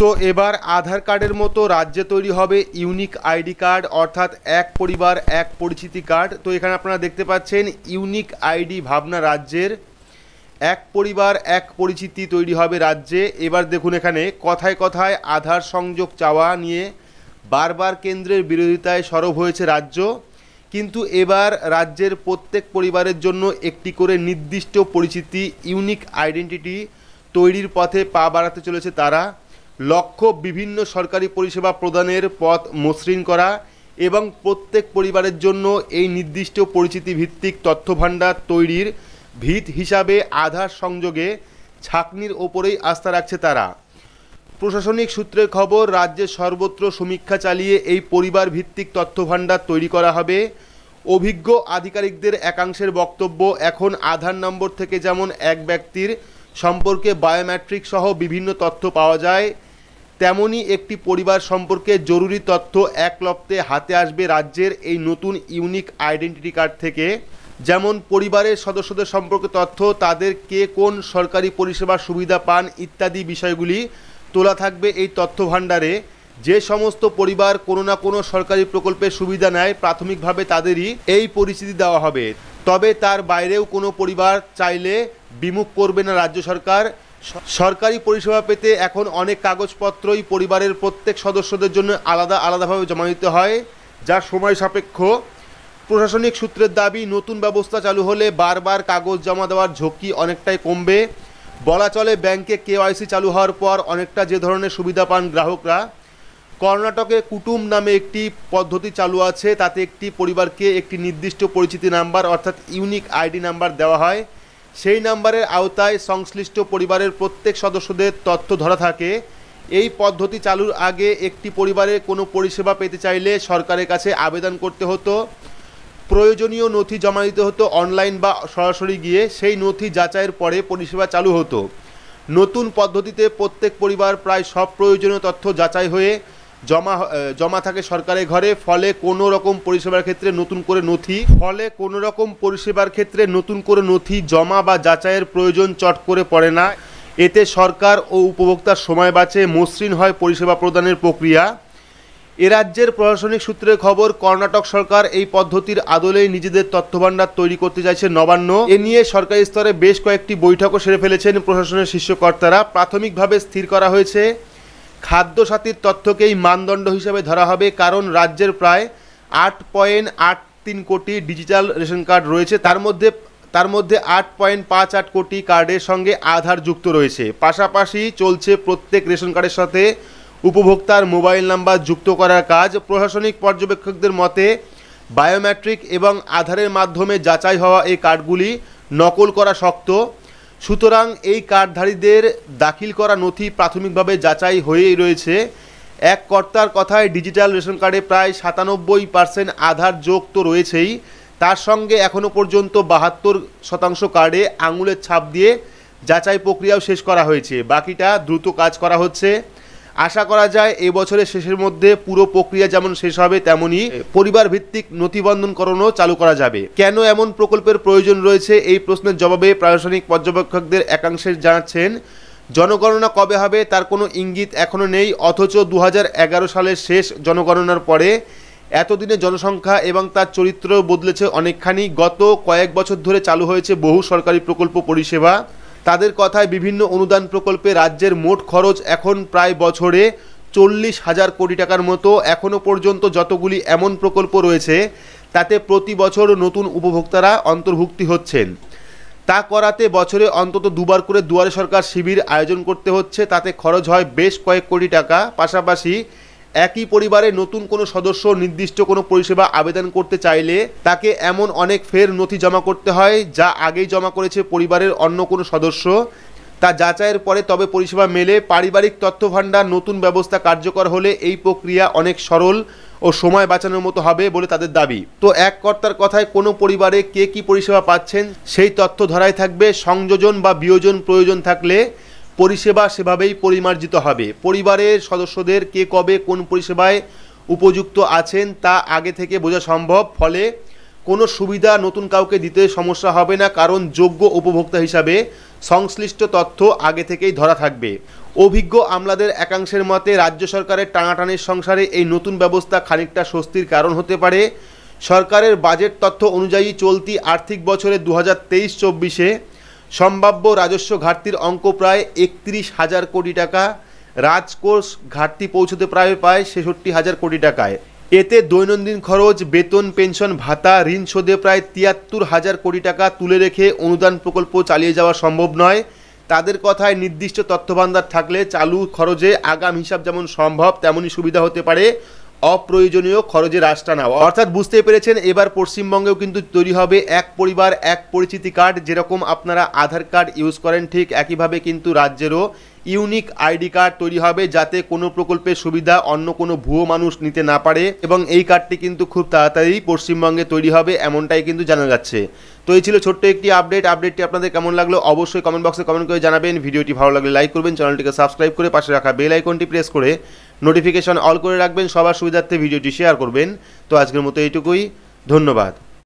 তো এবার আধার কার্ডের মতো রাজ্যে তৈরি হবে ইউনিক আইডি কার্ড, অর্থাৎ এক পরিবার এক পরিচিতি কার্ড। তো এখানে আপনারা দেখতে পাচ্ছেন ইউনিক আইডি ভাবনা রাজ্যের, এক পরিবার এক পরিচিতি তৈরি হবে রাজ্যে। এবার দেখুন এখানে কথায় কথায় আধার সংযোগ চাওয়া নিয়ে বারবার কেন্দ্রের বিরোধিতায় সরব হয়েছে রাজ্য, কিন্তু এবার রাজ্যের প্রত্যেক পরিবারের জন্য একটি করে নির্দিষ্ট পরিচিতি ইউনিক আইডেন্টিটি তৈরির পথে পা বাড়াতে চলেছে তারা। লক্ষ্য বিভিন্ন সরকারি পরিষেবা প্রদানের পথ মসৃণ করা এবং প্রত্যেক পরিবারের জন্য এই নির্দিষ্ট পরিচিতি ভিত্তিক তথ্যভাণ্ডার তৈরির ভিত হিসাবে আধার সংযোগে ছাঁকনির ওপরেই আস্থা রাখছে তারা। প্রশাসনিক সূত্রের খবর, রাজ্যের সর্বত্র সমীক্ষা চালিয়ে এই পরিবার ভিত্তিক তথ্যভাণ্ডার তৈরি করা হবে। অভিজ্ঞ আধিকারিকদের একাংশের বক্তব্য, এখন আধার নম্বর থেকে যেমন এক ব্যক্তির সম্পর্কে বায়োমেট্রিক সহ বিভিন্ন তথ্য পাওয়া যায়, তেমনি একটি পরিবার সম্পর্কে জরুরি তথ্য এক লপ্তে হাতে আসবে রাজ্যের এই নতুন ইউনিক আইডেন্টিটি কার্ড থেকে। যেমন পরিবারের সদস্যদের সম্পর্কে তথ্য, তাদের কে কোন সরকারি পরিষেবার সুবিধা পান ইত্যাদি বিষয়গুলি তোলা থাকবে এই তথ্য ভাণ্ডারে। যে সমস্ত পরিবার কোনো না কোনো সরকারি প্রকল্পের সুবিধা নেয়, প্রাথমিকভাবে তাদেরই এই পরিচিতি দেওয়া হবে। তবে তার বাইরেও কোনো পরিবার চাইলে বিমুখ করবে না রাজ্য সরকার। সরকারি পরিষেবা পেতে এখন অনেক কাগজপত্রই পরিবারের প্রত্যেক সদস্যদের জন্য আলাদাভাবে জমা দিতে হয়, যা সময় সাপেক্ষ। প্রশাসনিক সূত্রের দাবি, নতুন ব্যবস্থা চালু হলে বারবার কাগজ জমা দেওয়ার ঝুঁকি অনেকটাই কমবে। বলা চলে ব্যাংকে কেওয়াইসি চালু হওয়ার পর অনেকটা যে ধরনের সুবিধা পান গ্রাহকরা। কর্ণাটকে কুটুম নামে একটি পদ্ধতি চালু আছে, তাতে একটি পরিবারকে একটি নির্দিষ্ট পরিচিতি নাম্বার অর্থাৎ ইউনিক আইডি নাম্বার দেওয়া হয়। সেই নাম্বারের আওতায় সংশ্লিষ্ট পরিবারের প্রত্যেক সদস্যদের তথ্য ধরা থাকে। এই পদ্ধতি চালুর আগে একটি পরিবারে কোনো পরিষেবা পেতে চাইলে সরকারের কাছে আবেদন করতে হতো, প্রয়োজনীয় নথি জমা দিতে হতো অনলাইন বা সরাসরি গিয়ে, সেই নথি যাচাইয়ের পরে পরিষেবা চালু হতো। নতুন পদ্ধতিতে প্রত্যেক পরিবার প্রায় সব প্রয়োজনীয় তথ্য যাচাই হয়ে জমা থাকে সরকারের ঘরে। ফলে কোনো রকম পরিষেবার ক্ষেত্রে নতুন করে নথি জমা বা যাচাইয়ের প্রয়োজন চট করে পড়ে না। এতে সরকার ও উপভোক্তার সময় বাঁচে, মসৃণ হয় পরিষেবা প্রদানের প্রক্রিয়া। এ রাজ্যের প্রশাসনিক সূত্রের খবর, কর্ণাটক সরকার এই পদ্ধতির আদলেই নিজেদের তথ্যভাণ্ডার তৈরি করতে চাইছে নবান্ন। এ নিয়ে সরকারি স্তরে বেশ কয়েকটি বৈঠকও সেরে ফেলেছেন প্রশাসনের শীর্ষ কর্তারা। প্রাথমিকভাবে স্থির করা হয়েছে খাদ্য সাথীর তথ্যকেই মানদণ্ড হিসেবে ধরা হবে, কারণ রাজ্যের প্রায় 8.83 কোটি ডিজিটাল রেশন কার্ড রয়েছে, তার মধ্যে 8.58 কোটি কার্ডের সঙ্গে আধার যুক্ত রয়েছে। পাশাপাশি চলছে প্রত্যেক রেশন কার্ডের সাথে উপভোক্তার মোবাইল নাম্বার যুক্ত করার কাজ। প্রশাসনিক পর্যবেক্ষকদের মতে বায়োমেট্রিক এবং আধারের মাধ্যমে যাচাই হওয়া এই কার্ডগুলি নকল করা শক্ত। সুতরাং এই কার্ডধারীদের দাখিল করা নথি প্রাথমিকভাবে যাচাই হয়েই রয়েছে। এক কর্তার কথায়, ডিজিটাল রেশন কার্ডে প্রায় 97% আধার যোগ তো রয়েছেই, তার সঙ্গে এখনও পর্যন্ত 72% কার্ডে আঙুলের ছাপ দিয়ে যাচাই প্রক্রিয়াও শেষ করা হয়েছে। বাকিটা দ্রুত কাজ করা হচ্ছে। আশা করা যায় এই বছরের শেষের মধ্যে পুরো প্রক্রিয়া যেমন শেষ হবে, তেমনি পরিবার ভিত্তিক নথিবন্ধনকরণও চালু করা যাবে। কেন এমন প্রকল্পের প্রয়োজন রয়েছে, এই প্রশ্নের জবাবে প্রশাসনিক পর্যবেক্ষকদের একাংশে জানাচ্ছেন, জনগণনা কবে হবে তার কোনো ইঙ্গিত এখনও নেই, অথচ 2011 সালের শেষ জনগণনার পরে এতদিনে জনসংখ্যা এবং তার চরিত্র বদলেছে অনেকখানি। গত কয়েক বছর ধরে চালু হয়েছে বহু সরকারি প্রকল্প পরিষেবা। তাদের কথায় বিভিন্ন অনুদান প্রকল্পে রাজ্যের মোট খরচ এখন প্রায় বছরে 40,000 কোটি টাকার মতো। এখনও পর্যন্ত যতগুলি এমন প্রকল্প রয়েছে তাতে প্রতি বছর নতুন উপভোক্তারা অন্তর্ভুক্তি হচ্ছেন। তা করাতে বছরে অন্তত দুবার করে দুয়ারে সরকার শিবির আয়োজন করতে হচ্ছে, তাতে খরচ হয় বেশ কয়েক কোটি টাকা। পাশাপাশি একই পরিবারে নতুন কোনো সদস্য নির্দিষ্ট কোনো পরিষেবা আবেদন করতে চাইলে তাকে এমন অনেক ফের নথি জমা করতে হয়, যা আগেই জমা করেছে পরিবারের অন্য কোনো সদস্য। তা যাচাইয়ের পরে তবে পরিষেবা মেলে। পারিবারিক তথ্যভাণ্ডার নতুন ব্যবস্থা কার্যকর হলে এই প্রক্রিয়া অনেক সরল ও সময় বাঁচানোর মতো হবে বলে তাদের দাবি। তো এক কর্তার কথায়, কোনো পরিবারে কে কী পরিষেবা পাচ্ছেন সেই তথ্য ধরাই থাকবে। সংযোজন বা বিয়োজন প্রয়োজন থাকলে পরিষেবা সেভাবেই পরিমার্জিত হবে। পরিবারের সদস্যদের কে কবে কোন পরিষেবায় উপযুক্ত আছেন তা আগে থেকে বোঝা সম্ভব। ফলে কোনো সুবিধা নতুন কাউকে দিতে সমস্যা হবে না, কারণ যোগ্য উপভোক্তা হিসাবে সংশ্লিষ্ট তথ্য আগে থেকেই ধরা থাকবে। অভিজ্ঞ আমলাদের একাংশের মতে রাজ্য সরকারের টানাটানির সংসারে এই নতুন ব্যবস্থা খানিকটা স্বস্তির কারণ হতে পারে। সরকারের বাজেট তথ্য অনুযায়ী চলতি আর্থিক বছরে 2023-24-এ সম্ভাব্য রাজস্ব ঘাটতির অঙ্ক প্রায় 31,000 কোটি টাকা, রাজকোষ ঘাটতি পৌঁছতে প্রায় 66,000 কোটি টাকায়। এতে দৈনন্দিন খরচ, বেতন, পেনশন, ভাতা, ঋণ শোধে প্রায় 73,000 কোটি টাকা তুলে রেখে অনুদান প্রকল্প চালিয়ে যাওয়া সম্ভব নয়। তাদের কথায় নির্দিষ্ট তথ্যভাণ্ডার থাকলে চালু খরচে আগাম হিসাব যেমন সম্ভব তেমনই সুবিধা হতে পারে অপ্রয়োজনীয় খরচে রাশ টানা। অর্থাৎ বুঝতেই পেরেছেন, এবার পশ্চিমবঙ্গেও কিন্তু তৈরি হবে এক পরিবার এক পরিচিতি কার্ড। যেরকম আপনারা আধার কার্ড ইউজ করেন ঠিক একইভাবে কিন্তু রাজ্যেরও ইউনিক আইডি কার্ড তৈরি হবে, যাতে কোনো প্রকল্পের সুবিধা অন্য কোনো ভুয়ো মানুষ নিতে না পারে। এবং এই কার্ডটি কিন্তু খুব তাড়াতাড়ি পশ্চিমবঙ্গে তৈরি হবে এমনটাই কিন্তু জানা যাচ্ছে। তো এই ছিল ছোট্ট একটি আপডেটটি আপনাদের কেমন লাগলো অবশ্যই কমেন্ট বক্সে কমেন্ট করে জানাবেন। ভিডিওটি ভালো লাগলে লাইক করবেন, চ্যানেলটিকে সাবস্ক্রাইব করে পাশে রাখা বেল আইকনটি প্রেস করে নোটিফিকেশন অল করে রাখবেন। সবার সুবিধার্থে ভিডিওটি শেয়ার করবেন। তো আজকের মতো এইটুকুই, ধন্যবাদ।